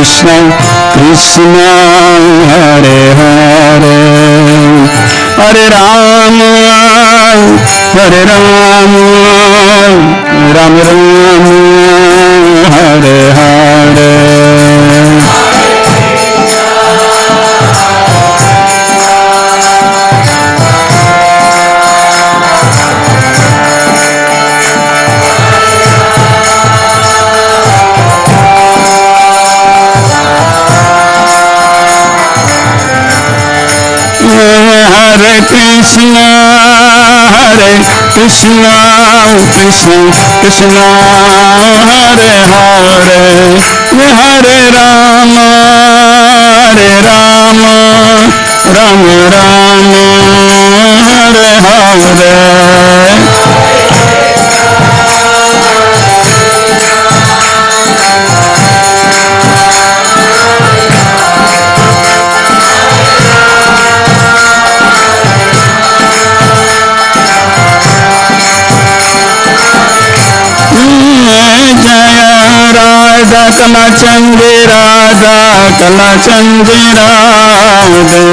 Krishna Krishna Hare Hare Hare Rama Hare Rama Rama Rama Hare Hare Hare Krishna Krishna Krishna Hare Hare Hare Rama Rama Rama Hare Hare Radha Kala Chandi Radha Kala Chandi Radha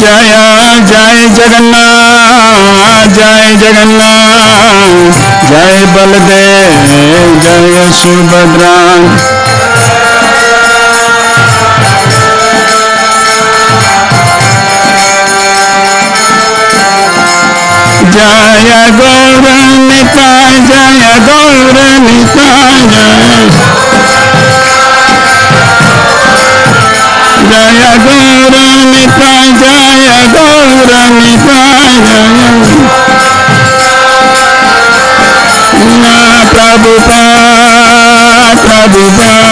Jaya Jai Jagannath Jai Jagannath Jai Baladev Jai Subhadra Jaya Gauranita Jaya Gauranita Jaya Gauranita Jaya Gauranita Prabhupada Prabhupada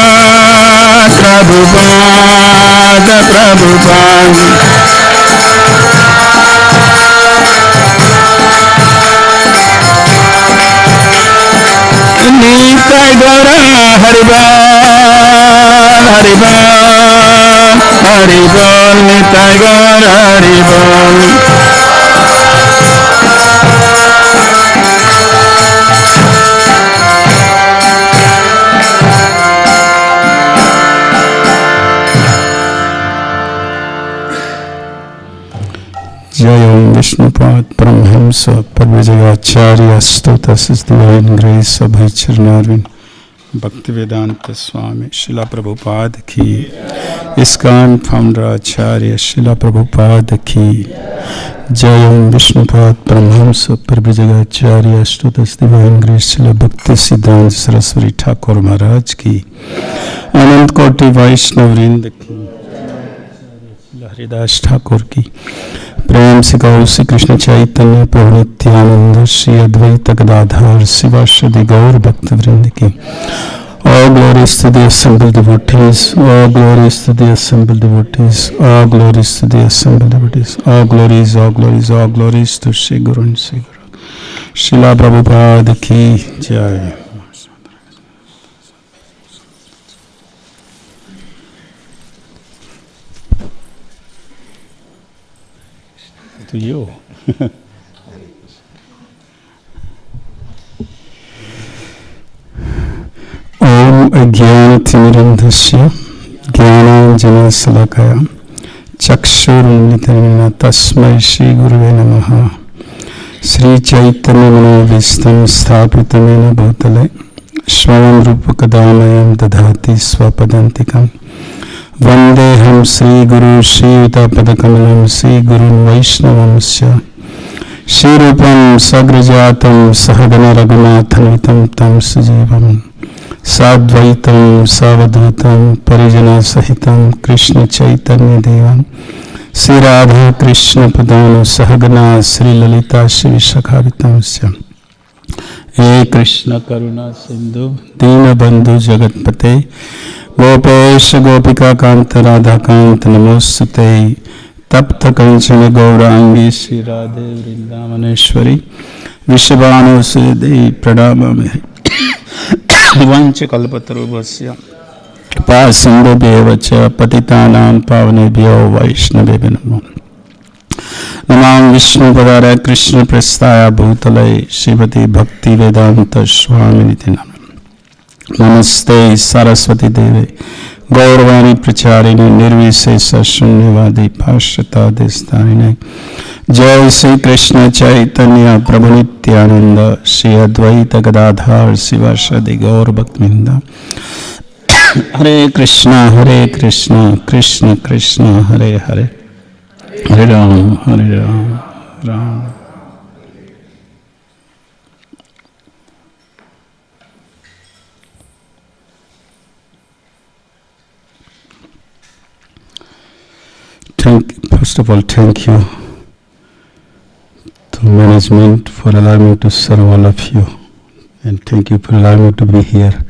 Prabhupada Prabhupada Nitai Gaura Haribol Haribol Haribol Nitai Gaura Haribol Jai Om Vishnupad Paramhamsa Parvijayacharya Stotas is divine grace of Bhai Charnarvin Bhaktivedanta Swami Srila Prabhupada ki ISKCON founder Acharya Srila Prabhupada ki Jai Om Vishnupad Paramhamsa Parvijayacharya Stotas divine grace Srila Bhakti Siddhanta Saraswati Thakur Maharaj ki Anant Koti Vaishnav Vrinda ki Haridas Thakur की प्रेम से गौ श्री कृष्ण चैतन्य प्रभु नित्यानंद श्री अद्वैत गदाधर शिवाश्रदी गौर भक्त वृंद की all glories to the assembled devotees, all glories to the assembled devotees, all glories to the assembled devotees, all glories, all glories, all glories to Shri Guru and Shri Guru. Srila Prabhupada ki jai. To you. Om Ajnana-Timirandhasya Jnana-Salakaya Chakshurunnitamina Tasmai Shri Guruve Namaha. Sri Chaitanya Manovistam Sthapitamena Bhutale Swayam Rupa Kadamayam Dadhati Swapadantikam Vandeham Sri Guru Shri Yuta-Padakamalam Sri Guru Vaishnavam Shri Rupam Sagrajatam Sahagana Raghunathanvitam Tam Sujivam Sadvaitam Savadhutam Parijana Sahitam Krishna Chaitanya Devam Sri Radha Krishna Padana Sahagana Sri Lalita Shri Shakhavitam He Krishna Karuna Sindhu Dina Bandhu Jagatpate Gopesha Gopika Kanta Radha Kanta Namostate Tapta Kanchana Gaurangi Sri Radhe Vrindavaneshwari Vishabhanu Sudhi Pradamame Vancha Kalpatarubhasya Kripa Sindhubhyevacha Patitanam Pavanebhyo Vaishnavebhyo Namo Namami विष्णुपदाय कृष्णप्रेष्ठाय भूतले श्रीमती भक्तिवेदान्त स्वामिनिति नामिने। नमस्ते सरस्वती देवे गौरवाणी प्रचारिणे निर्विशेष शून्यवादी पाश्चात्य। जय श्री कृष्ण चैतन्य प्रभु नित्यानंद श्री अद्वैत गदाधर शिवासादि गौर भक्तवृंद। हरे कृष्ण कृष्ण कृष्ण हरे हरे, हरे Ram Ram. First of all, thank you to management for allowing me to serve all of you, and thank you for allowing me to be here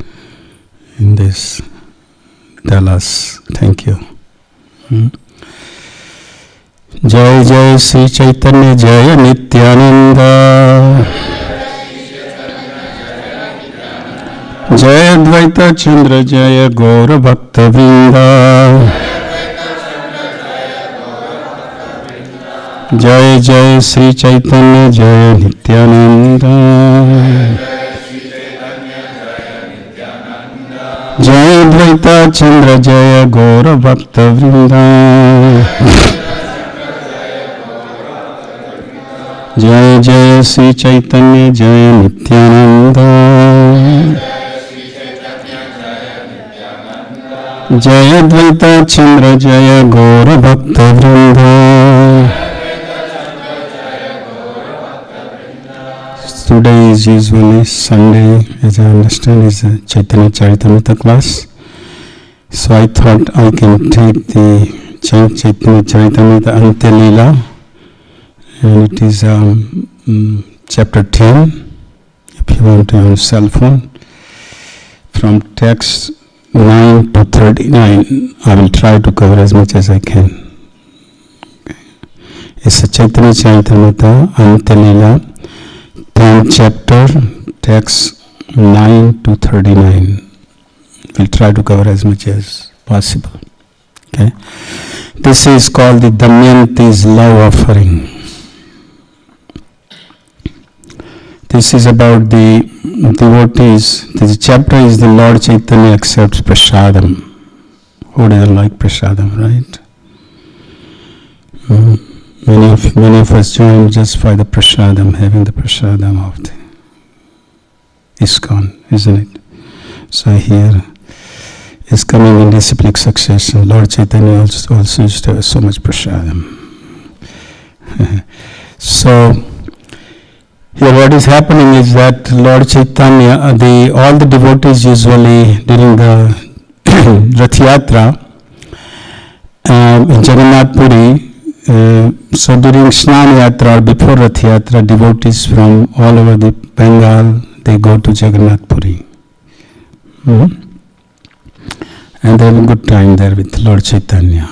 in this Dallas. Thank you. जय जय श्री चैतन्य जय नित्यानंद, जय अद्वैत चंद्र जय गौर भक्त वृंद, जय जय श्री चैतन्य जय नित्यानंद, जय अद्वैत चंद्र जय गौर भक्त वृंद, जय जय श्री चैतन्य जय नित्यानंद, जय अद्वैत चंद्र जय गौर भक्त वृंद। Today is usually Sunday, as I understand, is a Caitanya Caritamrta class. So I thought I can take the Caitanya Caritamrta Ante Leela, and it is chapter 10, if you want to use cell phone, from text 9 to 39. I will try to cover as much as I can. Okay. It's a Caitanya Caritamrta Ante Leela, 10th chapter, text 9 to 39. We'll try to cover as much as possible. Okay. This is called the Damayanti's love offering. This is about the devotees. This chapter is the Lord Chaitanya accepts prasadam. Who doesn't like prasadam, right? Many of us join just for the prasadam, having the prasadam of the ISKCON, isn't it? So here is coming in disciplic succession. Lord Chaitanya also used to have so much prasadam. So here what is happening is that Lord Chaitanya, all the devotees usually during the Rath Yatra in Jagannath Puri, so during Snan Yatra or before Rath Yatra, devotees from all over the Bengal, they go to Jagannath Puri. And they have a good time there with Lord Chaitanya,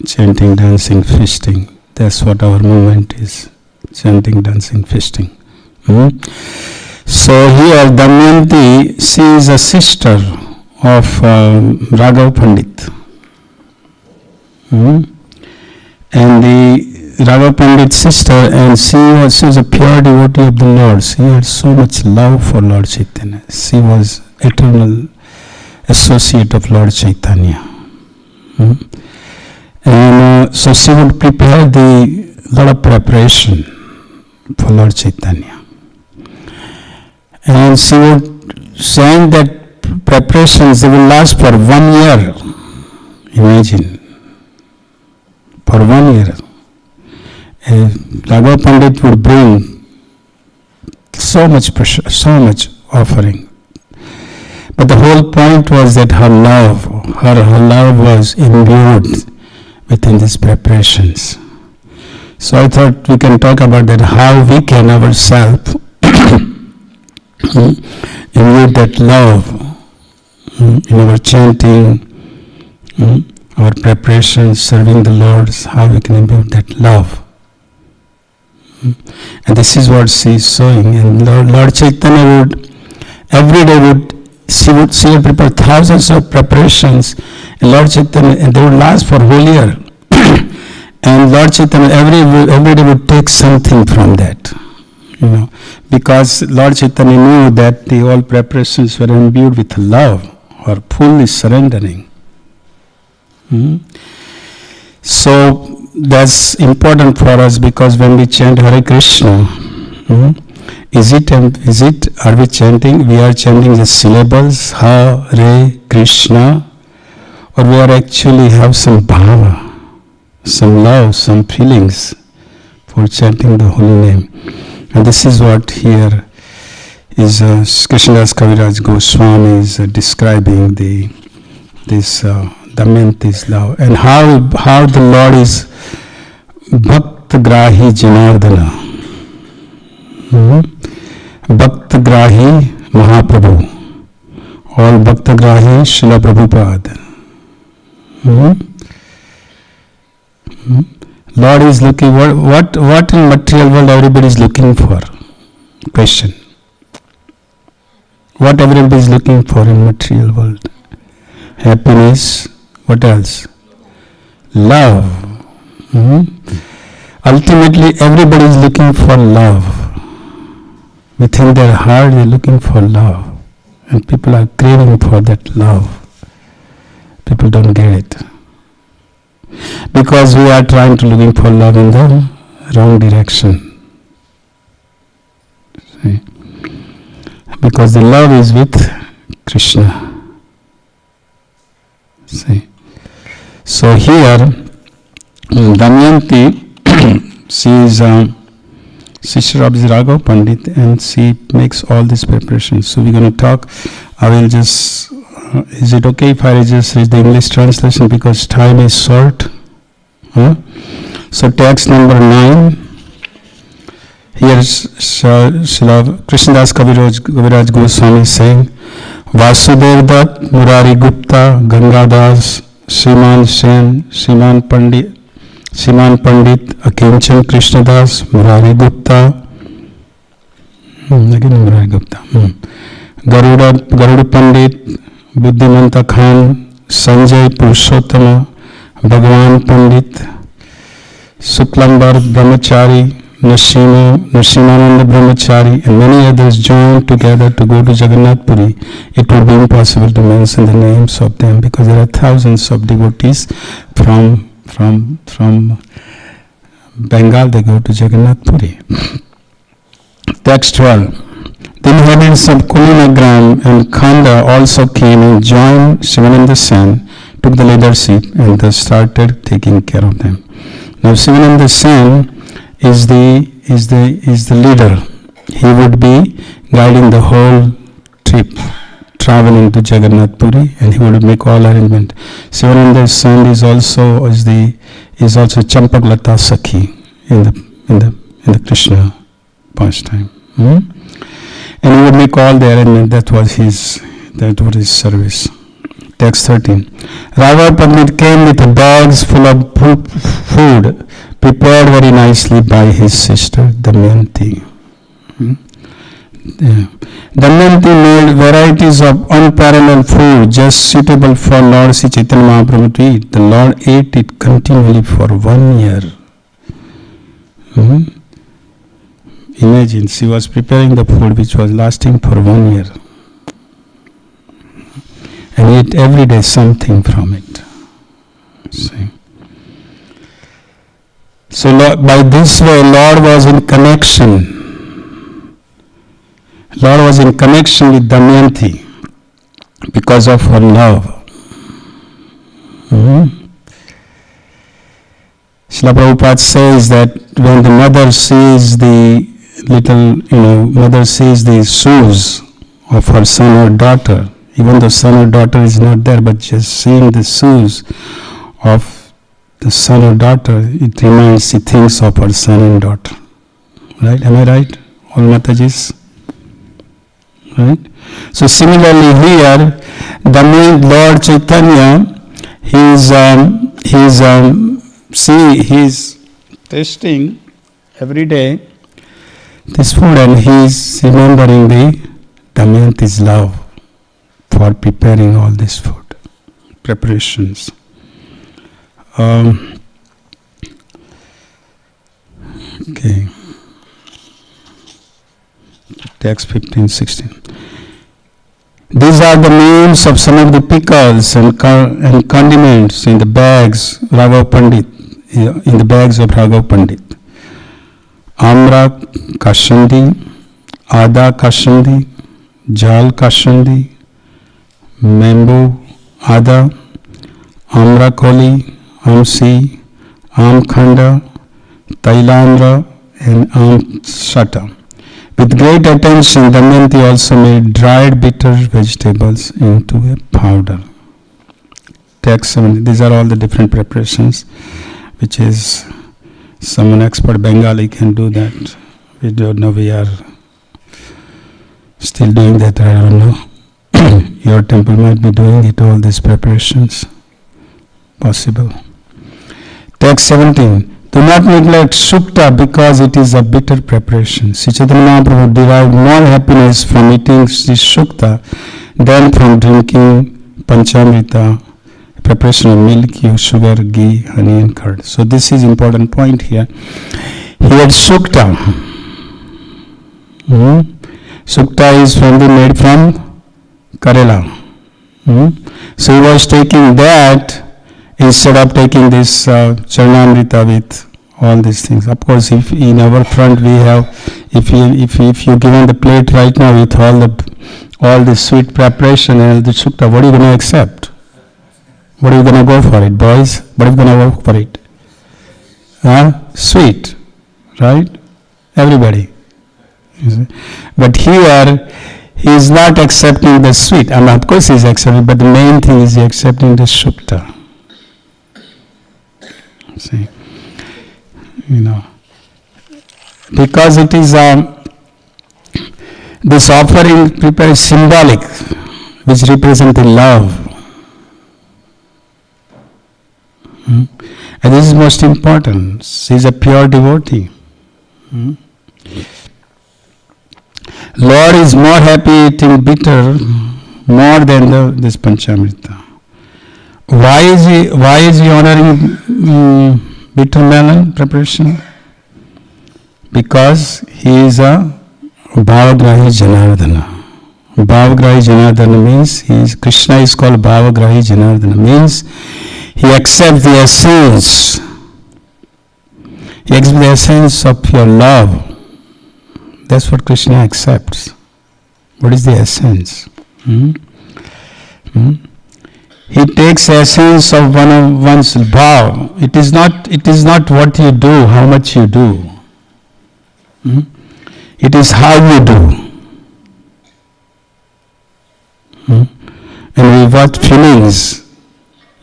chanting, dancing, feasting. That's what our movement is, chanting, dancing, feasting. So here Damayanti, she is a sister of Raghav Pandit. And the Raghav Pandit's sister, and she was a pure devotee of the Lord. She had so much love for Lord Chaitanya. She was eternal associate of Lord Chaitanya. And so she would prepare the lot of preparation for Lord Chaitanya. And she would say that preparations, they will last for 1 year. Imagine. For 1 year. Raghav Pandit would bring so much pressure, so much offering. But the whole point was that her love was imbued within these preparations. So I thought we can talk about that, how we can ourselves imbue that love in our chanting, our preparations, serving the Lord, how we can imbue that love. And this is what she is showing. And Lord Chaitanya would, every day she would prepare thousands of preparations, and Lord Chaitanya, and they would last for whole year. And Lord Chaitanya every day would take something from that, because Lord Chaitanya knew that the all preparations were imbued with love or fully surrendering. So that's important for us, because when we chant Hare Krishna, are we chanting? We are chanting the syllables Hare Krishna, or we are actually have some bhava, some love, some feelings for chanting the holy name. And this is what here is Krishnadas Kaviraj Goswami is describing this Damayanti's love, and how the Lord is Bhaktagrahi Janardana, Bhaktagrahi Mahaprabhu, all Bhaktagrahi Srila Prabhupada. Lord is looking, what in material world everybody is looking for? Question. What everybody is looking for in material world? Happiness. What else? Love. Ultimately, everybody is looking for love. Within their heart, they are looking for love. And people are craving for that love. People don't get it. Because we are trying to looking for love in the wrong direction. See? Because the love is with Krishna. See? So here, Damayanti, she is sister of Raghav Pandit, and she makes all these preparations. So we're going to talk. I will just, is it okay if I just read the English translation, because time is short? So text number 9. Here Srila Krishnadas Kaviraj Goswami is saying, Vasudev Dutt, Murari Gupta, Gangadas, Sriman Sen, Sriman Pandit, Akinchan Krishnadas, Murari Gupta, again Murari Gupta, Garuda Pandit, Buddhimanta Khan, Sanjay Purushottama, Bhagwan Pandit, Suklambar Brahmachari, Nrsimhananda Brahmachari, and many others joined together to go to Jagannath Puri. It would be impossible to mention the names of them, because there are thousands of devotees from Bengal. They go to Jagannath Puri. Text 12. The inhabitants of Kulinagram and Khanda also came and joined Shivananda Sen, took the leadership, and thus started taking care of them. Now Shivananda Sen is the leader. He would be guiding the whole trip, traveling to Jagannath Puri, and he would make all arrangement. Shivananda's son is also Champaklata Sakhi in the Krishna pastime. And he would make all the arrangement. That was his service. Text 13. Raghav Pandit came with bags full of food, prepared very nicely by his sister Damayanti. Damayanti made varieties of unparalleled food just suitable for Lord Sri Chaitanya Mahaprabhu to eat. The Lord ate it continually for 1 year. Imagine, she was preparing the food which was lasting for 1 year. And ate every day something from it. See? So by this way, Lord was in connection. Lord was in connection with Damayanti because of her love. Srila Prabhupada says that when the mother sees the mother sees the shoes of her son or daughter, even though son or daughter is not there, but just seeing the shoes of the son or daughter, she thinks of her son and daughter. Right? Am I right? All Matajis? Right? So similarly here, the main Lord Caitanya, he's tasting every day this food, and he's remembering the Damayanti's love for preparing all this food preparations. Okay. Text 15, 16. These are the names of some of the pickles and condiments in the bags Raghav Pandit, in the bags of Raghav Pandit. Amra Kashandi, Ada Kashandi, Jal Kashandi, Membu Ada, Amra Koli, Amsi, Amkhanda, Tailandra, and Amshata. With great attention, Damayanti also made dried bitter vegetables into a powder. Text 7. These are all the different preparations, which is someone expert Bengali can do that. We don't know, we are still doing that, I don't know. Your temple might be doing it, all these preparations. Possible. Text 17. Do not neglect Sukta because it is a bitter preparation. Sri Chaitanya Mahaprabhu derived more happiness from eating this Sukta than from drinking Panchamrita, preparation of milk, sugar, ghee, honey and curd. So this is important point here. He had Sukta. Sukta is made from Karela. So he was taking that instead of taking this Charanamrita with all these things. Of course, if in our front we have, if you given the plate right now with all the sweet preparation and the Sukta, what are you going to accept? What are you going to go for it, boys? What are you going to go for it? Sweet, right? Everybody. But here, he is not accepting the sweet. I mean, of course he is accepting, but the main thing is he accepting the Sukta. See, because it is this offering prepared is symbolic, which represents the love, and this is most important. She is a pure devotee. Lord is more happy eating bitter more than this Panchamrita. Why is he honoring bitter melon preparation? Because he is a Bhavagrahi Janardana. Bhavagrahi Janardana means Krishna is called Bhavagrahi Janardana, means he accepts the essence. He accepts the essence of your love. That's what Krishna accepts. What is the essence? He takes essence of one's bhav. It is not what you do, how much you do. It is how you do. And with what feelings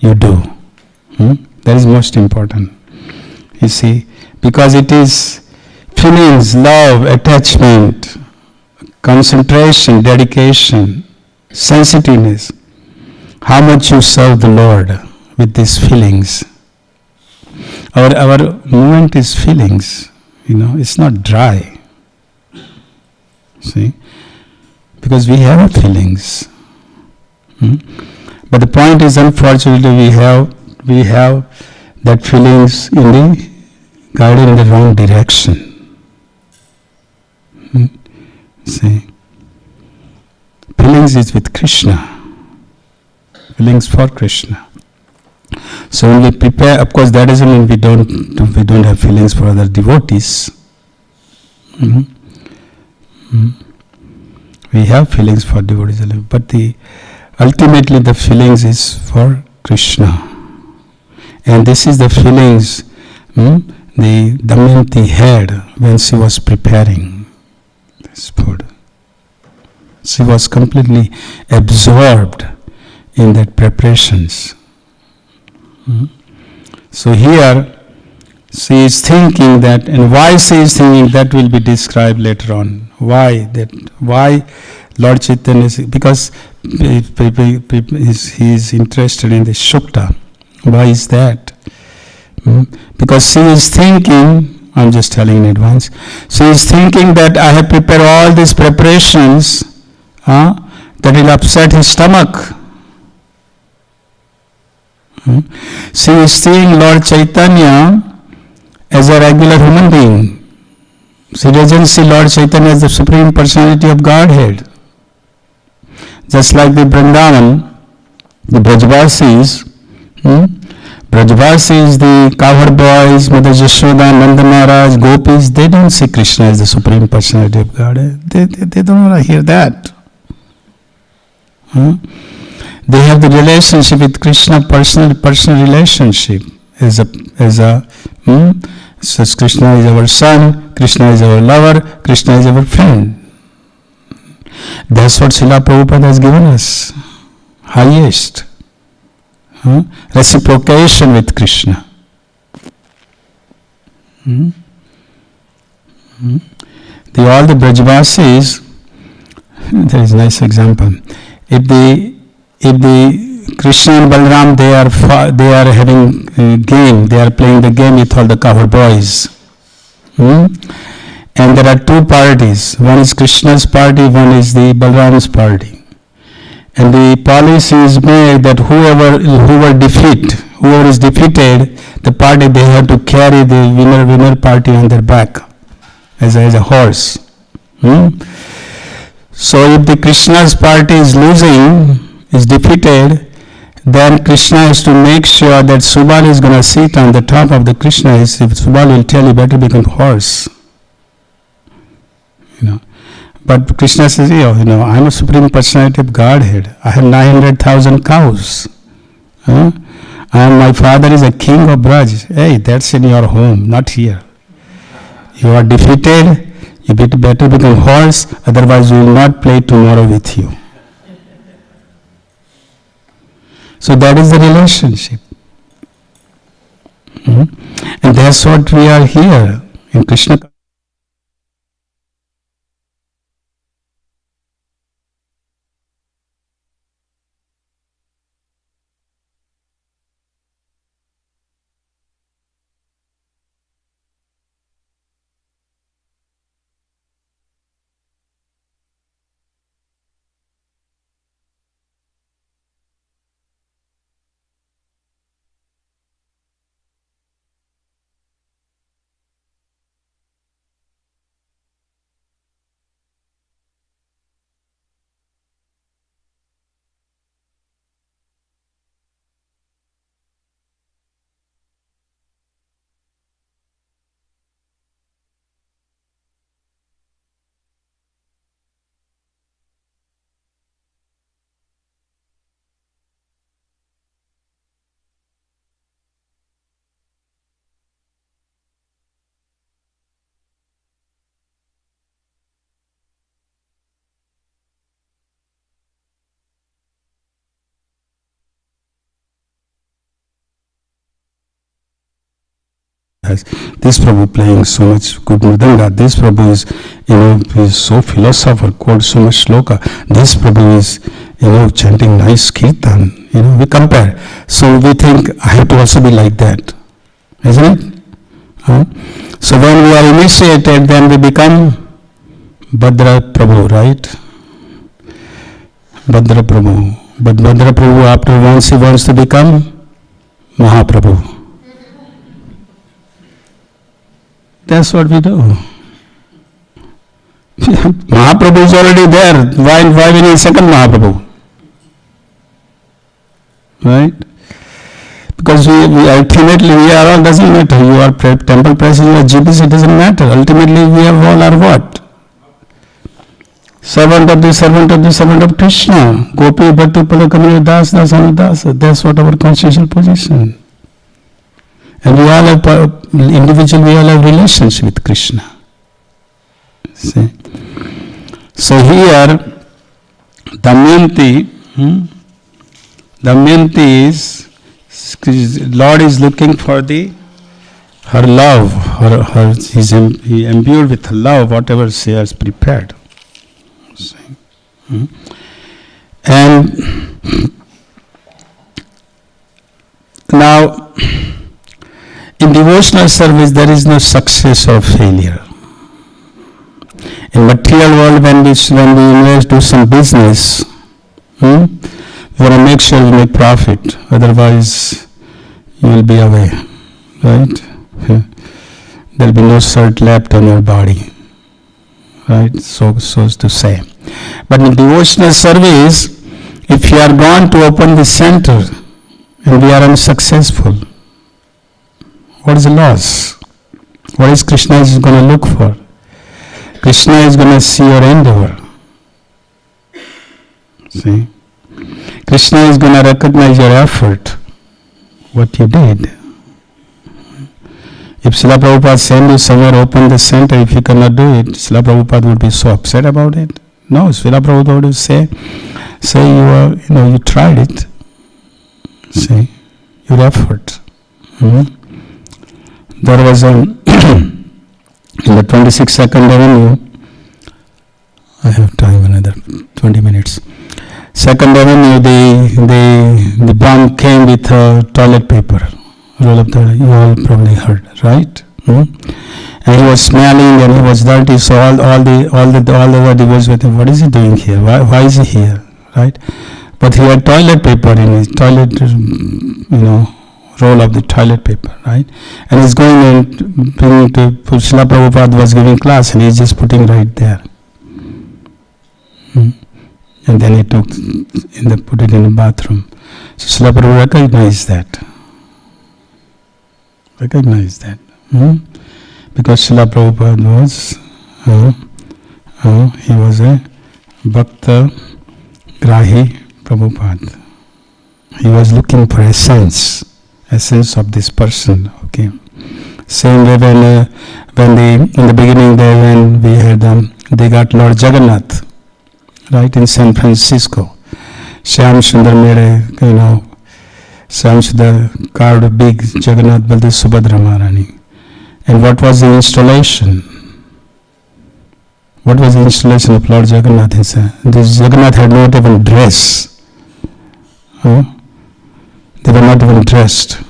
you do. That is most important. You see, because it is feelings, love, attachment, concentration, dedication, sensitiveness. How much you serve the Lord with these feelings. Our movement is feelings, it's not dry. See? Because we have feelings. But the point is, unfortunately, we have that feelings guided in the wrong direction. See? Feelings is with Krishna. Feelings for Krishna. So when we prepare, of course, that doesn't mean we don't have feelings for other devotees. We have feelings for devotees, but ultimately the feelings is for Krishna, and this is the feelings the Damayanti had when she was preparing this food. She was completely absorbed in that preparations. So here she is thinking that, and why she is thinking that will be described later on. Why Lord Chaitanya is, because he is interested in the Sukta. Why is that? Because she is thinking, I'm just telling in advance, she is thinking that I have prepared all these preparations that will upset his stomach. She is seeing Lord Chaitanya as a regular human being, He doesn't see Lord Chaitanya as the Supreme Personality of Godhead. Just like the Vrindavan, the Brajvasis, Brajvasis, the cowherd boys, Mother Yashoda, Nanda Maharaj, Gopis, they don't see Krishna as the Supreme Personality of Godhead. They don't want to hear that. They have the relationship with Krishna, personal relationship. Says Krishna is our son, Krishna is our lover, Krishna is our friend. That's what Srila Prabhupada has given us. Highest. Reciprocation with Krishna. All the Brajvasis, there is a nice example. If the Krishna and Balram, they are having a game, they are playing the game with all the cowherd boys. And there are two parties. One is Krishna's party, one is the Balram's party. And the policy is made that whoever is defeated, the party, they have to carry the winner party on their back as a horse. So if the Krishna's party is losing, is defeated, then Krishna has to make sure that Subal is going to sit on the top of the Krishna. If Subal will tell you better become horse. But Krishna says, I'm a Supreme Personality of Godhead. I have 900,000 cows. And my father is a king of Braj. Hey, that's in your home, not here. You are defeated, you better become horse, otherwise we will not play tomorrow with you. So that is the relationship. And that's what we are here in Krishna. This Prabhu playing so much good mridanga. This Prabhu is, is so philosopher, quotes so much sloka. This Prabhu is, chanting nice kirtan. We compare. So we think, I have to also be like that. Isn't it? So when we are initiated, then we become Bhadra Prabhu, right? Bhadra Prabhu. But Bhadra Prabhu, after once he wants to become Mahaprabhu. That's what we do. Mahaprabhu is already there. Why we need second Mahaprabhu? Right? Because we ultimately, we are all, doesn't matter. You are temple president, you are GPC, it doesn't matter. Ultimately, we are all are what? Servant of the servant of the servant of Krishna. Gopi Bhakti Palakamya Das Das Anudasa. That's what our consciousnal position. And we all have, individually, we all have relationship with Krishna. See? So here, Damayanti is, Lord is looking for her love, he's imbued with her love, whatever she has prepared. See? And now, in devotional service, there is no success or failure. In material world, when we invest, do some business, we want to make sure we make profit. Otherwise, you will be away, right? There will be no salt left on your body. right? So to say. But in devotional service, if you are gone to open the center and we are unsuccessful, what is the loss? What is Krishna is going to look for? Krishna is going to see your endeavor. See? Krishna is going to recognize your effort, what you did. If Srila Prabhupada send you somewhere, open the center, if you cannot do it, Srila Prabhupada would be so upset about it. No, Srila Prabhupada would say you tried it. See, your effort. There was in the 22nd Avenue, I have time another 20 minutes. 2nd Avenue, the bomb came with toilet paper. Roll up you all probably heard, right? And he was smelling and he was dirty, so all the devotees with him, what is he doing here? Why is he here? Right? But he had toilet paper in his toilet, roll of the toilet paper, right? And he's going and bringing to Srila Prabhupada was giving class and he's just putting right there. And then he put it in the bathroom. So Srila Prabhupada recognized that. Because Srila Prabhupada was, he was a Bhakta Grahi Prabhupada. He was looking for essence of this person. Okay. Same way when in the beginning there when we had they got Lord Jagannath, right, in San Francisco. Shyam Sundar made a Shyam Sundar carved a big Jagannath Baldev Subhadra Maharani. And what was the installation? What was the installation of Lord Jagannath? This Jagannath had not even dress. They were not even dressed.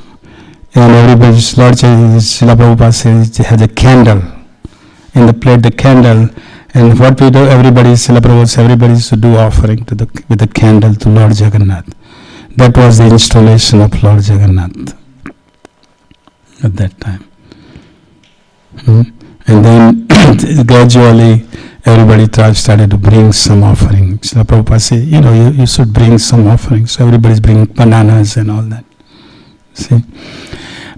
And everybody's Lord Srila Prabhupada says he has a candle. In the plate, the candle. And what we do, Srila Prabhupada says everybody used to do offering with the candle to Lord Jagannath. That was the installation of Lord Jagannath at that time. And then gradually everybody started to bring some offering. Srila Prabhupada said, you should bring some offering. So everybody's bringing bananas and all that. See?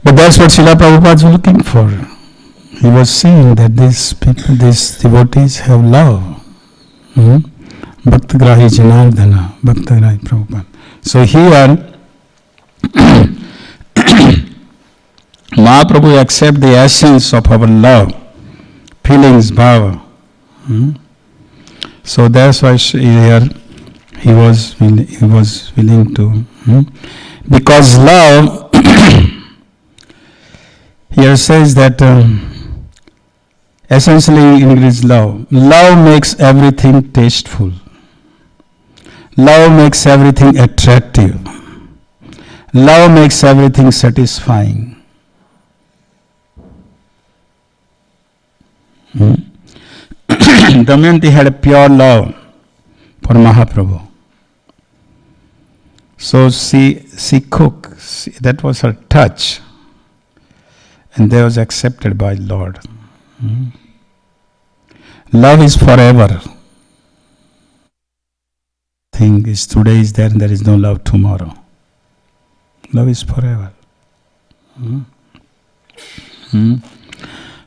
But that's what Srila Prabhupada was looking for. He was seeing that these people, these devotees have love. Bhakta Grahi Janardana, Bhakta Grahi Prabhupada. So here, Mahaprabhu accepts the essence of our love, feelings, bhava. So that's why here he was willing to. Because love, here says that essentially in English love makes everything tasteful. Love makes everything attractive. Love makes everything satisfying. Damayanti had a pure love for Mahaprabhu. So she cooked. That was her touch. And that was accepted by Lord. Love is forever. Thing is today is there and there is no love tomorrow. Love is forever. When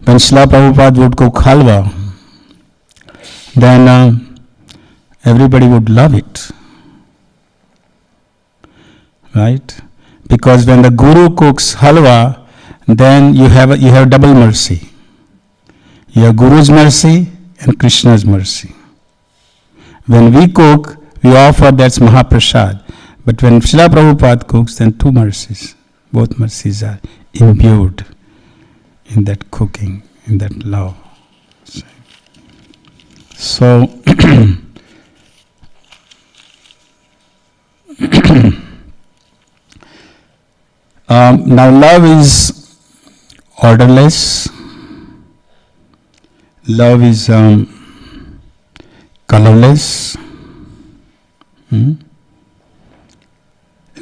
Srila Prabhupada would cook halwa, then everybody would love it. Right? Because when the Guru cooks halwa, then you have double mercy. You have Guru's mercy and Krishna's mercy. When we cook, we offer that's Mahaprasad. But when Srila Prabhupada cooks, then two mercies. Both mercies are imbued in that cooking, in that love. So, now love is orderless. Love is colorless.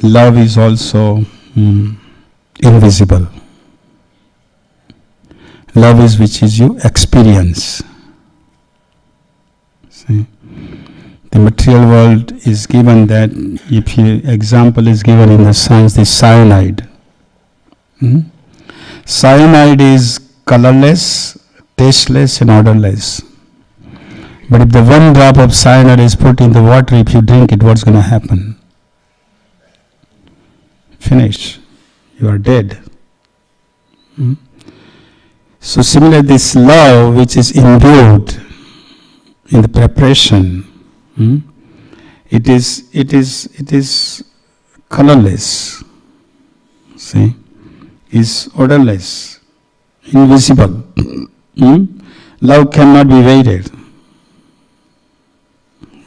Love is also invisible. Love is which is you experience. the material world is given that, if example is given in the science, the cyanide. Cyanide is colorless, tasteless and odorless. But if the one drop of cyanide is put in the water, if you drink it, what's going to happen? Finish. You are dead. So similar, this love which is imbued in the preparation, it is colorless. See, is odorless, invisible. Love cannot be weighted,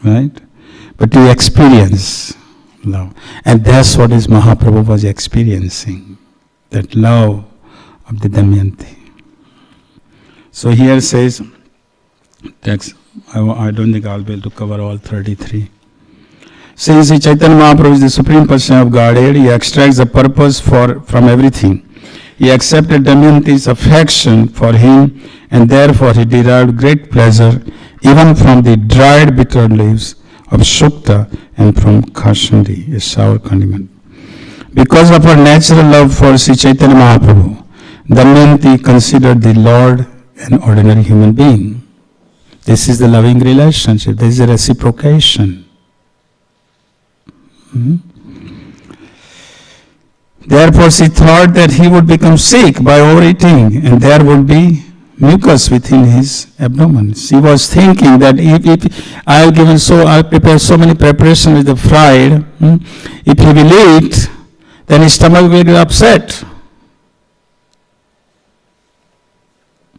right? But you experience love, and that's what is Mahaprabhu was experiencing, that love of the Damayanti. So here says, text, I don't think I'll be able to cover all 33. Since Chaitanya Mahaprabhu is the Supreme Person of Godhead, he extracts the purpose from everything. He accepted Damayanti's affection for him, and therefore he derived great pleasure even from the dried bitter leaves of Shukta and from Kashandi, a sour condiment. Because of her natural love for Sri Chaitanya Mahaprabhu, Damayanti considered the Lord an ordinary human being. This is the loving relationship. This is a reciprocation. Therefore, she thought that he would become sick by overeating, and there would be mucus within his abdomen. She was thinking that if I'll prepare so many preparations with the fried, if he will eat, then his stomach will get upset.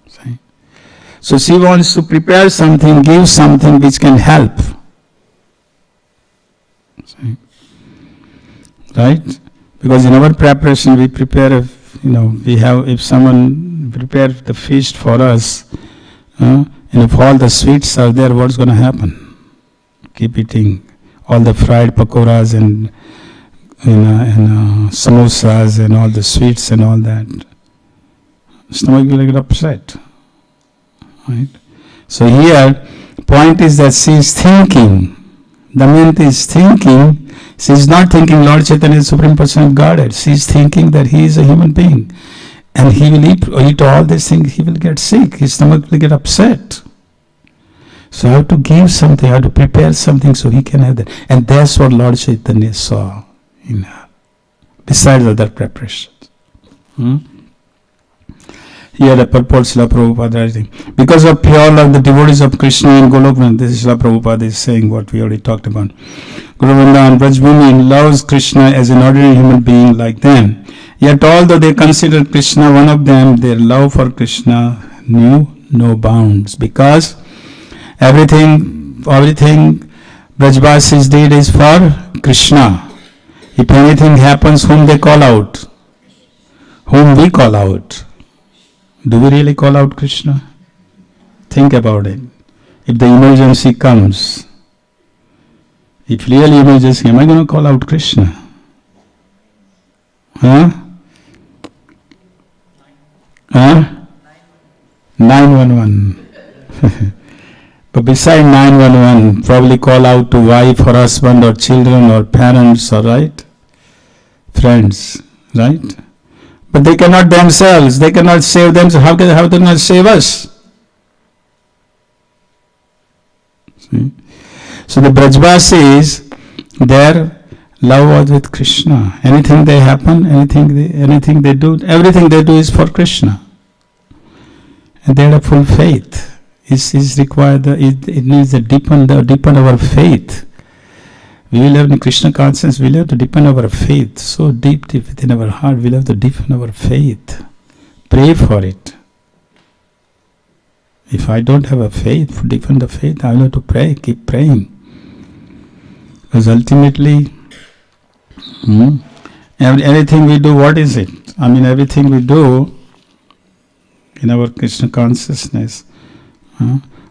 See? So she wants to prepare something, give something which can help. See? Right? Because in our preparation we prepare, if someone prepare the feast for us, and if all the sweets are there, what's going to happen? Keep eating all the fried pakoras and samosas and all the sweets and all that. Stomach will get upset. Right? So here, point is that she is thinking, Damayanti is thinking, she is not thinking Lord Chaitanya is Supreme Person of Godhead. She is thinking that he is a human being. And he will eat all these things, he will get sick, his stomach will get upset. So I have to give something, I have to prepare something so he can have that. And that's what Lord Chaitanya saw in her, besides other preparations. Here the purport Srila Prabhupada writing. Because of pure love, the devotees of Krishna and Golokvrinda, this is Srila Prabhupada is saying what we already talked about. Govardhan and Brajbhumi loves Krishna as an ordinary human being like them. Yet although they consider Krishna one of them, their love for Krishna knew no bounds. Because everything Brajbasis did is for Krishna. If anything happens, whom they call out? Whom we call out? Do we really call out Krishna? Think about it. If the emergency comes, if really emergency, am I going to call out Krishna? 911. But beside 911, probably call out to wife or husband or children or parents, or right? Friends, right? But they cannot themselves, they cannot save themselves. How they not save us? See? So the Brajbasis, their love was with Krishna. Anything they happen, anything they do, everything they do is for Krishna. And they had a full faith. It required, it needs to deepen our faith. We will have in Krishna consciousness, we will have to deepen our faith. So deep within our heart, we will have to deepen our faith. Pray for it. If I don't have a faith, to deepen the faith, I will have to pray, keep praying. Because ultimately, everything we do, what is it? Everything we do in our Krishna consciousness,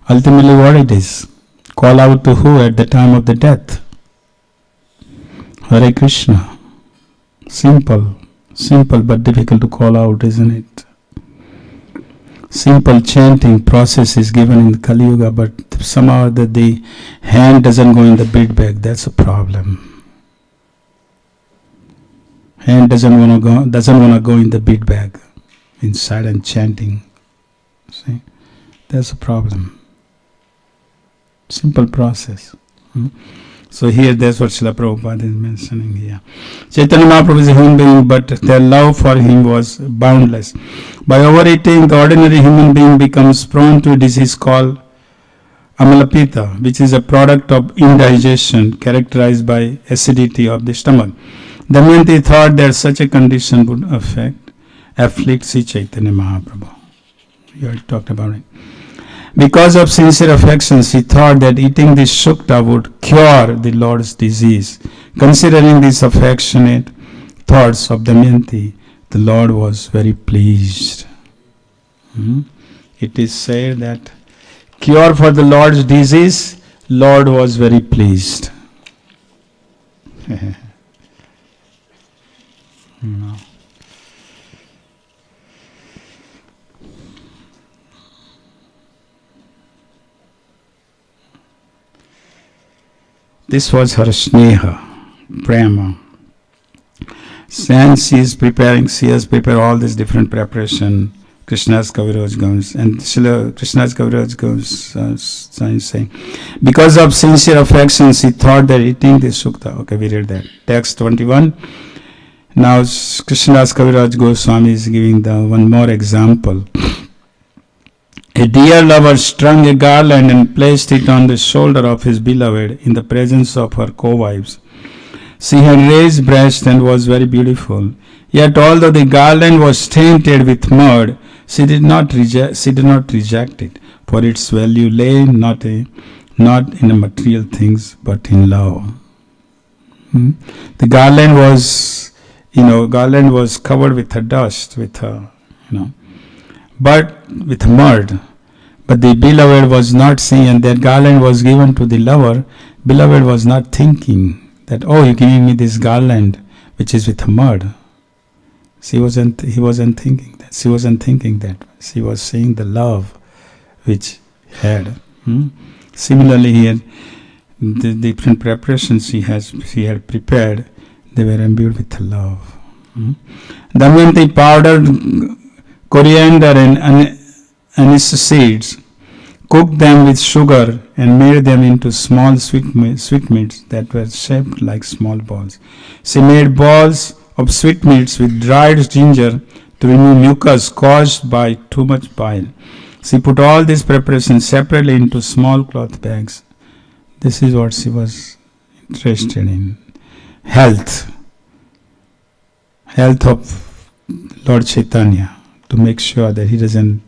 ultimately what it is? Call out to who at the time of the death? Hare Krishna. Simple but difficult to call out, isn't it? simple chanting process is given in the Kali Yuga, but somehow the hand doesn't go in the bead bag. That's a problem. Hand doesn't want to go in the bead bag inside and chanting. See, that's a problem. Simple process. So here, that's what Srila Prabhupada is mentioning here. Chaitanya Mahaprabhu is a human being, but their love for him was boundless. By overeating, the ordinary human being becomes prone to a disease called Amalapita, which is a product of indigestion characterized by acidity of the stomach. Damayanti thought that such a condition would afflict Sri Chaitanya Mahaprabhu. You already talked about it. Because of sincere affections, he thought that eating this shukta would cure the Lord's disease. Considering these affectionate thoughts of Damayanti, the Lord was very pleased. It is said that cure for the Lord's disease, Lord was very pleased. No. This was her sneha, prema. And she has prepared all this different preparation. Krishna's Kaviraj comes, and Krishna's Kaviraj comes saying, because of sincere affection, she thought that eating this sukta. Okay, we read that. Text 21. Now Krishna's Kaviraj Goswami is giving the one more example. A dear lover strung a garland and placed it on the shoulder of his beloved in the presence of her co-wives. She had raised breast and was very beautiful. Yet although the garland was tainted with mud, she did not reject it, for its value lay not in the material things, but in love. The garland was covered with a dust, but with mud. But the beloved was not seeing, and that garland was given to the lover. Beloved was not thinking that, oh, you're giving me this garland which is with mud. He wasn't thinking that. She wasn't thinking that. She was seeing the love which he had. Similarly here, the different preparations she had prepared, they were imbued with love. Damayanti powdered coriander and anise seeds, cooked them with sugar and made them into small sweetmeats that were shaped like small balls. She made balls of sweetmeats with dried ginger to remove mucus caused by too much bile. She put all these preparations separately into small cloth bags. This is what she was interested in. Health of Lord Caitanya, to make sure that he doesn't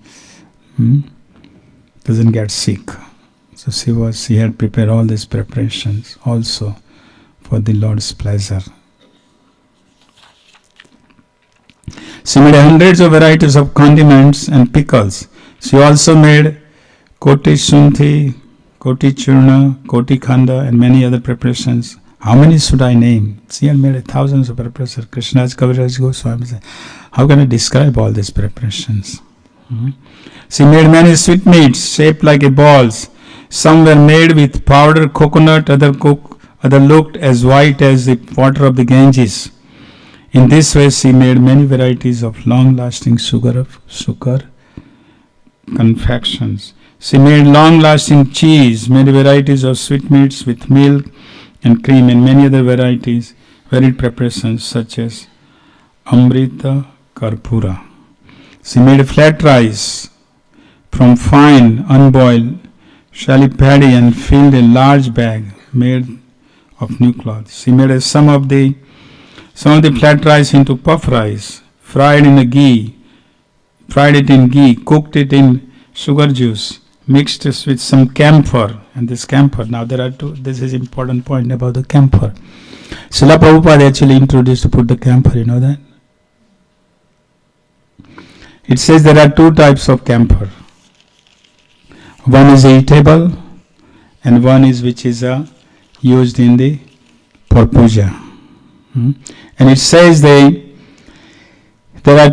get sick. So she had prepared all these preparations also for the Lord's pleasure. She made hundreds of varieties of condiments and pickles. She also made koti shunthi, koti churna, koti khanda, and many other preparations. How many should I name? She had made thousands of preparations. Krishna's Kaviraj Goswami said, how can I describe all these preparations? She made many sweetmeats shaped like balls. Some were made with powdered coconut, other looked as white as the water of the Ganges. In this way, she made many varieties of long-lasting sugar confections. She made long-lasting cheese, many varieties of sweetmeats with milk and cream, and many other varied preparations such as Amrita Karpura. She made flat rice from fine, unboiled shallow paddy and filled a large bag made of new cloth. She made some of the flat rice into puff rice, fried it in ghee, cooked it in sugar juice, mixed it with some camphor. And this camphor, now this is important point about the camphor. Srila Prabhupada actually introduced to put the camphor, you know that? It says there are two types of camphor. One is eatable and one is which is used for puja. And it says There are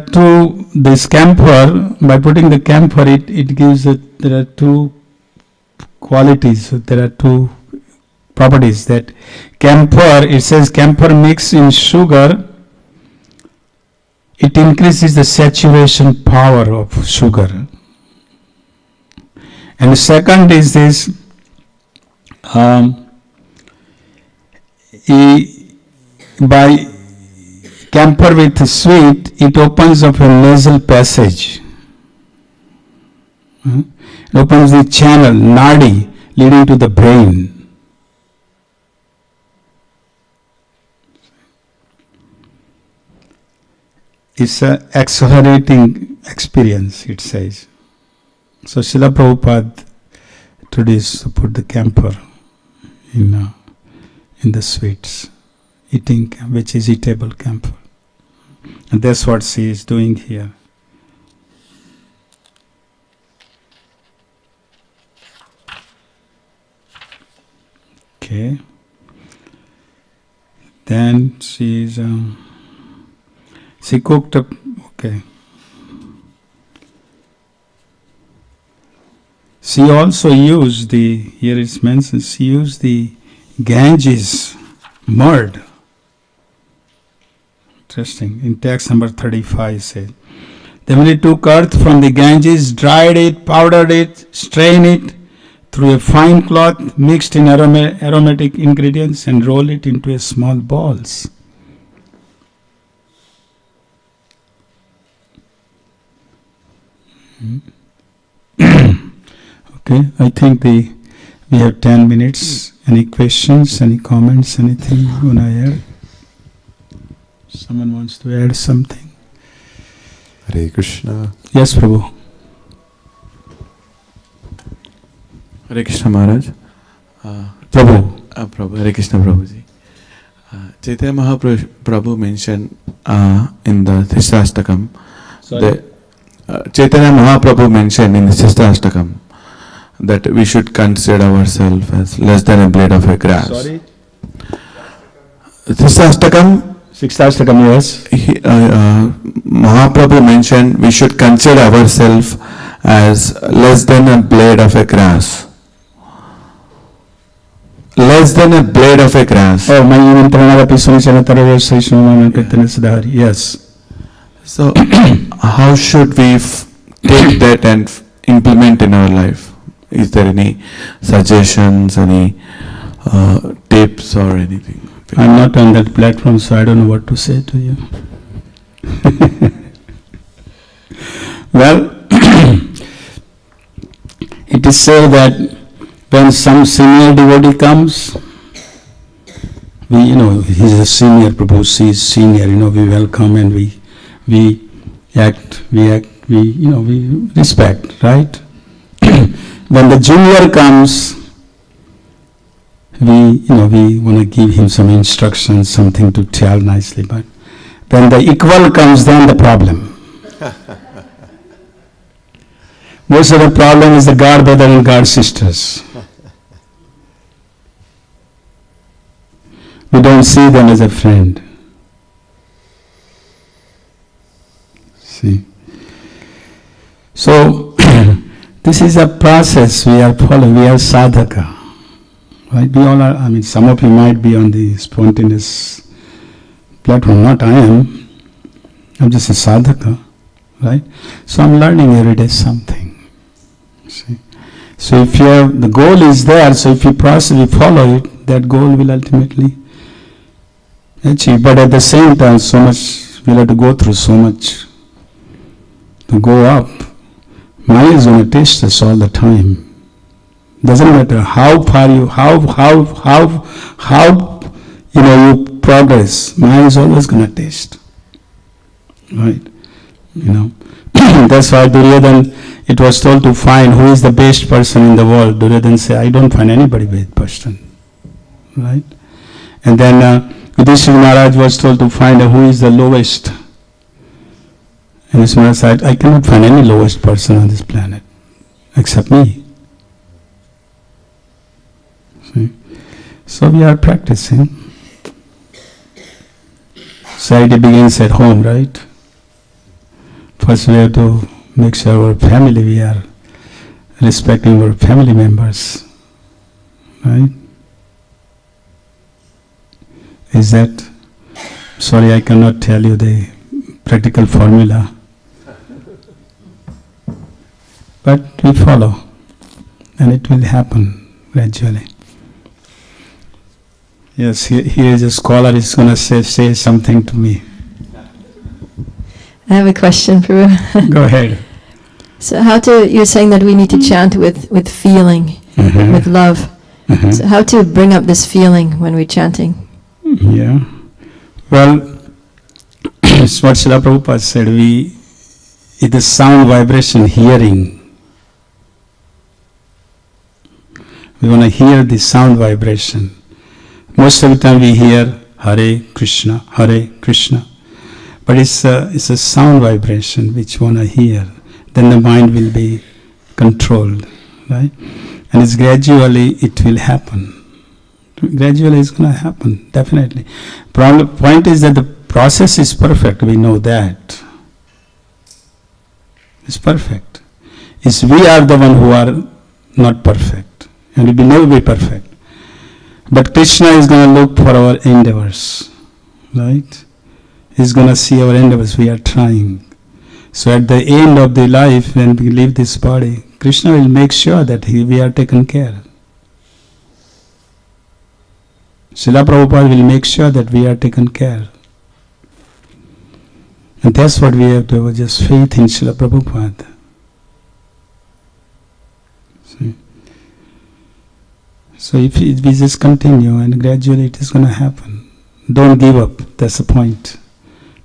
two, this camphor, by putting the camphor, it gives, there are two qualities, there are two properties that camphor, it says camphor mixed in sugar, it increases the saturation power of sugar. And the second is this, by camphor with sweet, it opens up a nasal passage. It opens the channel, nadi, leading to the brain. It's an accelerating experience, it says. So Srila Prabhupada today is to put the camphor in the sweets, eating, which is eatable camphor. And that's what she is doing here. Okay. Then she cooked up, okay. She also used here it's mentioned, she used the Ganges mud. Interesting. In text number 35 says, then they took earth from the Ganges, dried it, powdered it, strained it through a fine cloth, mixed in aromatic ingredients and rolled it into a small balls. Okay, I think we have 10 minutes. Any questions, any comments, anything you want to add? Someone wants to add something? Hare Krishna. Yes, Prabhu. Hare Krishna Maharaj. Prabhu. Hare Krishna Prabhuji. Chaitanya Mahaprabhu mentioned in the Shastakam. Chaitanya Mahaprabhu mentioned in the Shastakam that we should consider ourselves as less than a blade of a grass. Sorry? Shastakam, yes. Mahaprabhu mentioned we should consider ourselves as less than a blade of a grass. Less than a blade of a grass. Oh, yes. So, how should we take that and implement in our life? Is there any suggestions, any tips or anything? I'm not on that platform, so I don't know what to say to you. Well, it is said that when some senior devotee comes, he's a senior, Prabhu, he is senior, we welcome and we act, we respect, right? When the junior comes, we want to give him some instructions, something to tell nicely, but when the equal comes, then the problem. Most of the problem is the God brother and God sisters. We don't see them as a friend. See? So, this is a process we are following. We are sadhaka. Right? We all are, some of you might be on the spontaneous platform. Not I am. I'm just a sadhaka. Right? So I'm learning every day something. See? So if the goal is there, so if you follow it, that goal will ultimately achieve. But at the same time, so much, we'll have to go through so much to go up. Maya is going to test us all the time. Doesn't matter how far you progress. Maya is always going to test. Right? That's why Duryodhan, it was told to find who is the best person in the world. Duryodhan said, I don't find anybody best person. Right? And then Yudhishthira Maharaj was told to find who is the lowest. And Yudhishthira Maharaj said, I cannot find any lowest person on this planet except me. See? So we are practicing. Society begins at home, right? First we have to make sure our family, we are respecting our family members. Right? Is that? Sorry, I cannot tell you the practical formula. But we follow, and it will happen gradually. Yes, here is a scholar is going to say something to me. I have a question, Prabhu. Go ahead. So you're saying that we need to chant with feeling, with love. So how to bring up this feeling when we're chanting? Yeah. Well, it's what Srila Prabhupada said. It is sound vibration, hearing. We want to hear the sound vibration. Most of the time we hear Hare Krishna, Hare Krishna. But it's a sound vibration which we want to hear. Then the mind will be controlled. Right? And it's gradually it will happen. Gradually it's going to happen, definitely. Point is that the process is perfect, we know that. It's perfect. It's we are the one who are not perfect. And we will never be perfect. But Krishna is going to look for our endeavors. Right? He's going to see our endeavors, we are trying. So at the end of the life, when we leave this body, Krishna will make sure that we are taken care. Srila Prabhupada will make sure that we are taken care. And that's what we have to have, just faith in Srila Prabhupada. See? So if we just continue and gradually it is going to happen. Don't give up, that's the point.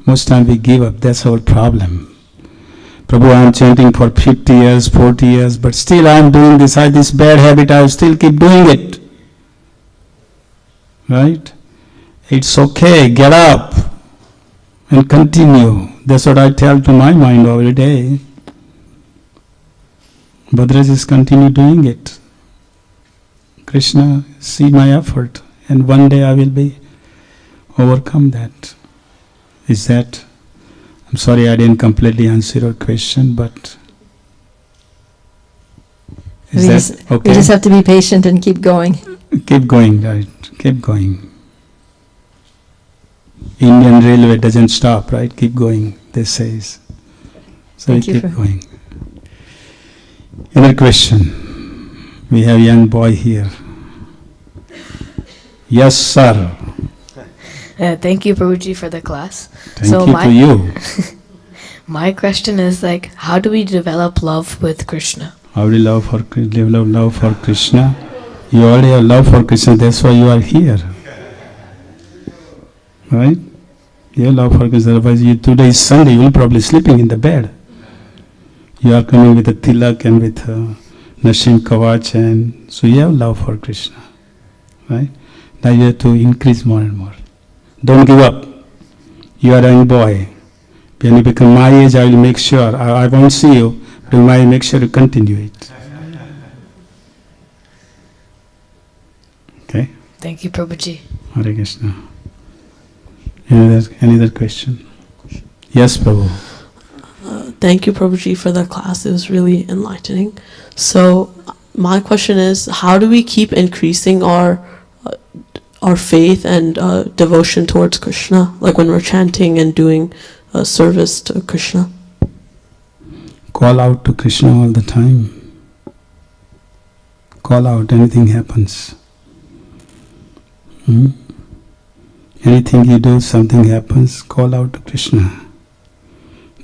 Most time we give up, that's our problem. Prabhu, I am chanting for 50 years, 40 years, but still I am doing this bad habit, I will still keep doing it. Right? It's okay, get up and continue. That's what I tell to my mind every day. Bhadra, just continue doing it. Krishna, see my effort, and one day I will be overcome that. Is that? I'm sorry I didn't completely answer your question, but is that okay? We just have to be patient and keep going. Keep going, right? Keep going. Indian Railway doesn't stop, right? Keep going, they say. So we keep going. Another question. We have a young boy here. Yes, sir. Thank you, Prabhuji, for the class. Thank you to you. My question is how do we develop love with Krishna? How do you develop love for Krishna? You already have love for Krishna, that's why you are here. Right? You have love for Krishna, otherwise today is Sunday, you will probably sleeping in the bed. You are coming with a tilak and with Nashim Kavach, and so you have love for Krishna. Right? Now you have to increase more and more. Don't give up. You are a young boy. When you become my age, I will make sure, I won't see you, but I will make sure you continue it. Okay? Thank you, Prabhuji. Hare Krishna. Any other question? Yes, Prabhu. Thank you, Prabhuji, for the class. It was really enlightening. So, my question is, how do we keep increasing our faith and devotion towards Krishna, like when we're chanting and doing service to Krishna? Call out to Krishna all the time. Call out, anything happens. Anything you do, something happens, call out to Krishna.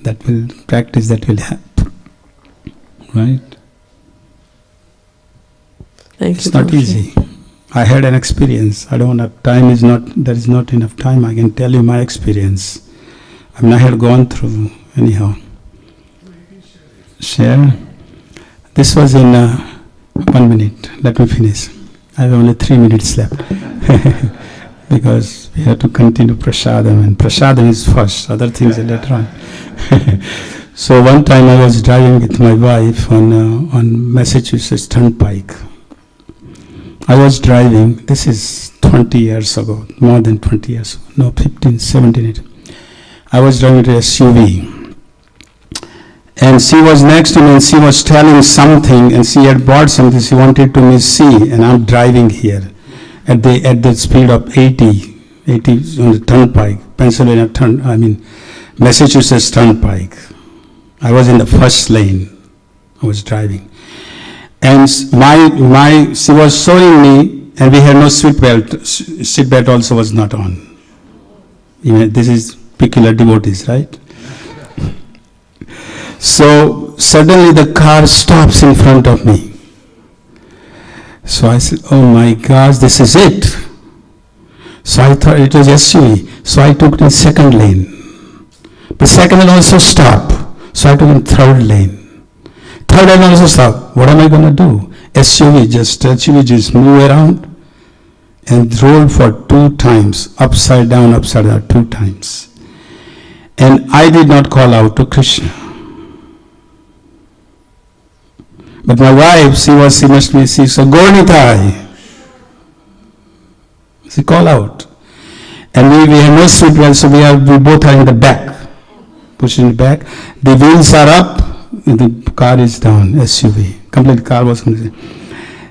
That will practice, that will help. Right? Thank it's you, not Prabhuji. easy. I had an experience. I don't have time. There is not enough time. I can tell you my experience. I mean, I had gone through anyhow. Share. This was in 1 minute. Let me finish. I have only 3 minutes left because we have to continue prasadam, and prasadam is first. Other things are later on. So one time I was driving with my wife on Massachusetts Turnpike. I was driving, this is 20 years ago, more than 20 years ago, no, 15, 17, 18. I was driving a SUV. And she was next to me and she was telling something and she had bought something she wanted to me see, and I'm driving here at the speed of 80 on the turnpike, Massachusetts turnpike. I was in the first lane. I was driving. And she was showing me, and we had no seat belt also was not on. This is peculiar devotees, right? So suddenly the car stops in front of me. So I said, oh my gosh, this is it. So I thought it was SUV. So I took it in second lane. But second lane also stopped. So I took in third lane. Third lane also stopped. What am I going to do? SUV just move around and roll for 2 times, upside down, 2 times. And I did not call out to Krishna. But my wife, she said, go Nitai. She called out. And we have no seat belt, so we both are in the back. Pushing the back. The wheels are up, and the car is down, SUV. Complete car was complete.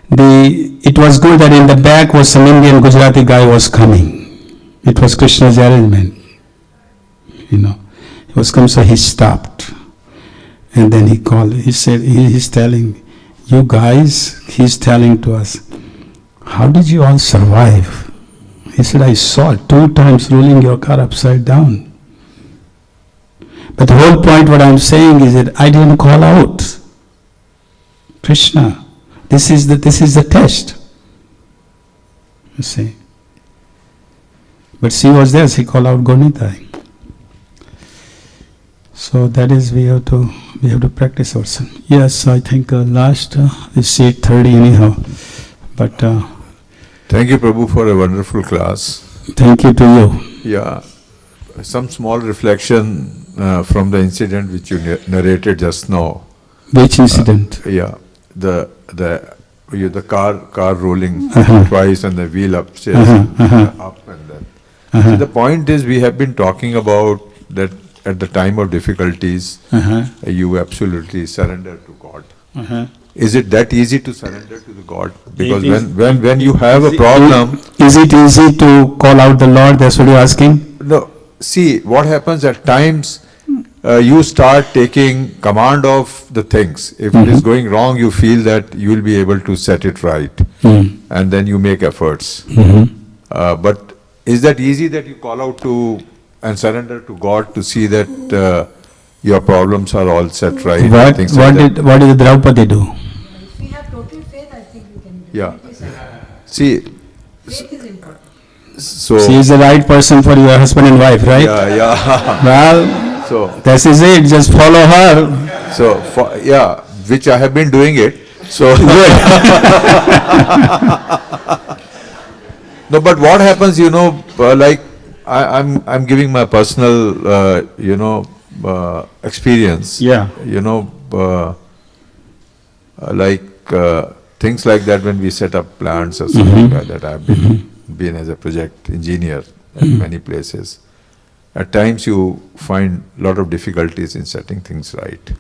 It was good that in the back was some Indian Gujarati guy was coming. It was Krishna's arrangement. He was coming, so he stopped. And then he called, he said, he's telling, you guys, he's telling to us, how did you all survive? He said, I saw 2 times rolling your car upside down. But the whole point what I'm saying is that I didn't call out. Krishna, this is the test. You see. But she was there, she called out Gonitai. So that is we have to practice ourselves. Yes, I think last is 8:30 anyhow. But thank you, Prabhu, for a wonderful class. Thank you to you. Yeah, some small reflection from the incident which you narrated just now. Which incident? The car rolling twice and the wheel upstairs, up and then. So the point is, we have been talking about that. At the time of difficulties, you absolutely surrender to God. Is it that easy to surrender to the God? Because when you have a problem... Is it easy to call out the Lord? That's what you're asking? No. See, what happens at times, you start taking command of the things. If it is going wrong, you feel that you will be able to set it right. And then you make efforts. But is that easy that you call out to... and surrender to God to see that your problems are all set right? What did Draupadi do? If we have total faith, I think we can do it. See, faith is important. So she is the right person for your husband and wife, right? Yeah. Well, so this is it. Just follow her. So which I have been doing it. So no, but what happens? Like. I'm giving my personal, experience. Yeah. Like things like that when we set up plants or something like that. I've been as a project engineer at many places. At times you find a lot of difficulties in setting things right.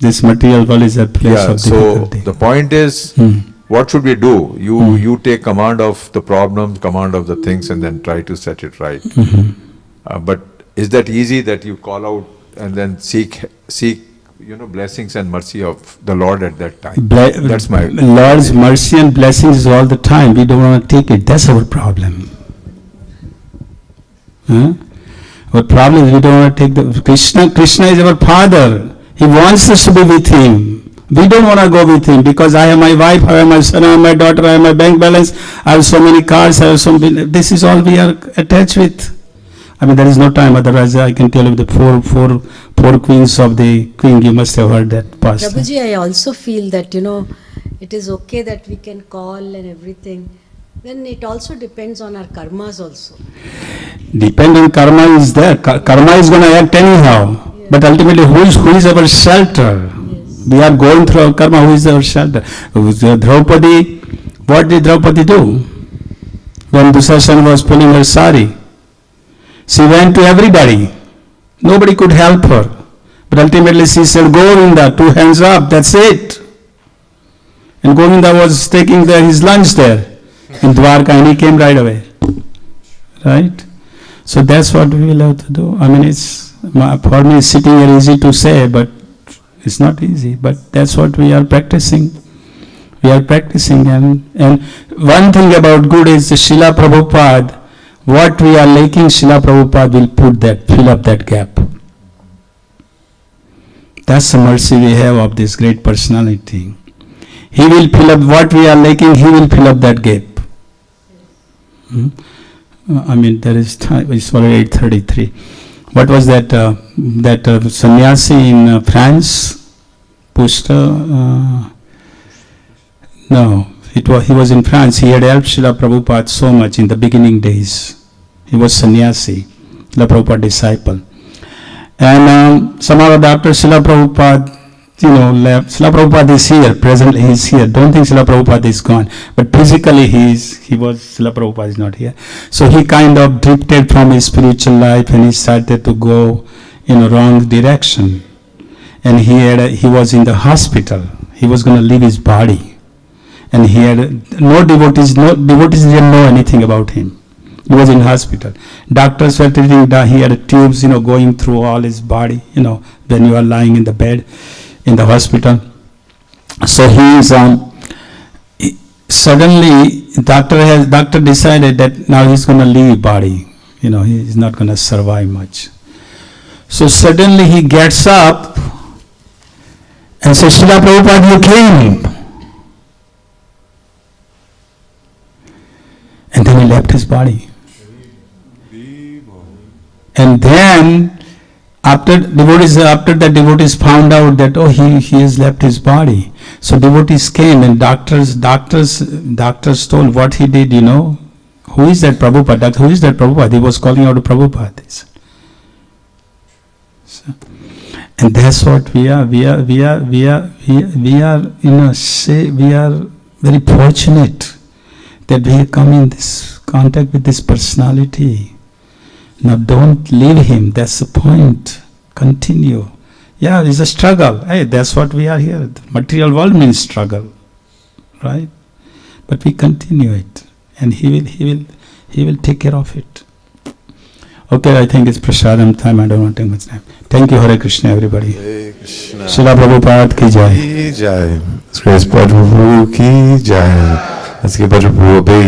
This material world is a place of difficulty. So the point is, what should we do? You take command of the problem, command of the things, and then try to set it right. But is that easy that you call out and then seek blessings and mercy of the Lord at that time? That's my Lord's mercy and blessings all the time. We don't want to take it. That's our problem. Our problem is we don't want to take the Krishna is our Father. He wants us to be with Him. We don't want to go with Him because I have my wife, I have my son, I have my daughter, I have my bank balance, I have so many cars, I have so many. This is all we are attached with. There is no time, otherwise I can tell you the four queens of the queen. You must have heard that past. Prabhuji, I also feel that, it is okay that we can call and everything. Then it also depends on our karmas also. Depending karma is there. Karma is going to act anyhow. Yeah. But ultimately, who is our shelter? Yes. We are going through our karma. Who is our shelter? Draupadi. What did Draupadi do? When Dusasana was pulling her sari, she went to everybody. Nobody could help her. But ultimately she said, Govinda, 2 hands up, that's it. And Govinda was taking his lunch there in Dwarka, and he came right away. Right? So that's what we will have to do. I mean, for me, sitting here easy to say, but it's not easy. But that's what we are practicing. We are practicing. And one thing about good is Srila Prabhupada, what we are lacking, Srila Prabhupada will fill up that gap. That's the mercy we have of this great personality. He will fill up what we are lacking, he will fill up that gap. I mean, there is time, it's already 8:33. What was that sannyasi in France? No, he was in France. He had helped Srila Prabhupada so much in the beginning days. He was sannyasi, Srila Prabhupada disciple. And somehow after Srila Prabhupada, left. Srila Prabhupada is here, presently he is here. Don't think Srila Prabhupada is gone. But physically Srila Prabhupada is not here. So he kind of drifted from his spiritual life and he started to go in a wrong direction. And he was in the hospital. He was going to leave his body. And he had no devotees didn't know anything about him. He was in hospital. Doctors were treating, he had tubes, going through all his body, when you are lying in the bed in the hospital. So suddenly doctor decided that now he's going to leave body. He's not going to survive much. So suddenly he gets up and says, Srila Prabhupada, you came. And then he left his body. And then after the devotees found out that he has left his body. So devotees came and doctors told what he did, Who is that Prabhupada? Who is that Prabhupada? He was calling out to Prabhupada. And that's what we are. We are very fortunate that we come in this contact with this personality. Now don't leave him, that's the point. Continue. Yeah, it's a struggle. Hey, that's what we are here. The material world means struggle. Right? But we continue it. And he will take care of it. Okay, I think it's prasadam time. I don't want to take much time. Thank you, Hare Krishna, everybody. Hare Krishna. Srila Prabhupada ki jai. Ki jai. Grace Bhadra Prabhu ki jai. Let's give Bhadra Prabhu a big